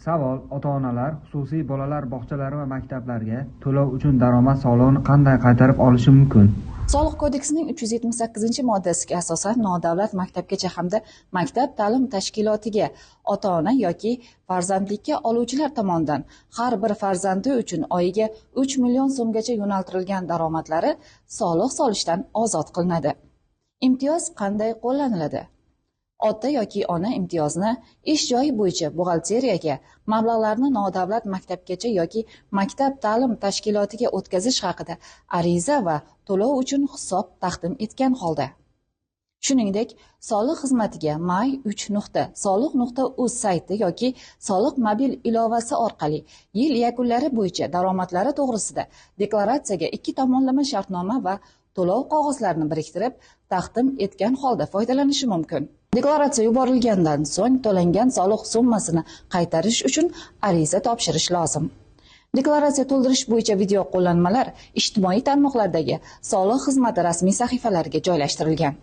Savol: ota-onalar xususiy bolalar bog'chalari va maktablarga to'lov uchun daromad solig'ini qanday qaytarib olishi mumkin? Soliq kodeksining 378-moddasiga asosan nodavlat maktabgacha hamda maktab ta'lim tashkilotiga ota-ona yoki farzandlikka oluvchilar tomonidan har bir farzandi uchun oyiga 3 million so'mgacha yo'naltirilgan daromadlari soliq solishdan ozod qilinadi. Imtiyoz qanday qo'llaniladi? Ota yoki ona imtiyozni ish joyi bo'yicha buxgalteriyaga mablag'larni nodavlat maktabgacha yoki maktab ta'lim tashkilotiga o'tkazish haqida ariza va to'lov uchun hisob taqdim etgan holda. Shuningdek, soliq xizmatiga may3.soliq.uz sayti yoki soliq mobil ilovasi orqali yil yakunlari bo'yicha daromadlari to'g'risida deklaratsiyaga 2 tomonlama shartnoma va to'lov qog'ozlarini biriktirib taqdim etgan holda foydalanishi mumkin. Deklaratsiya yuborilgandan so'ng to'langan soliq summasini qaytarish uchun ariza topshirish lozim. Deklaratsiya to'ldirish bo'yicha video qo'llanmalar ijtimoiy tarmoqlardagi soliq xizmati rasmiy sahifalariga joylashtirilgan.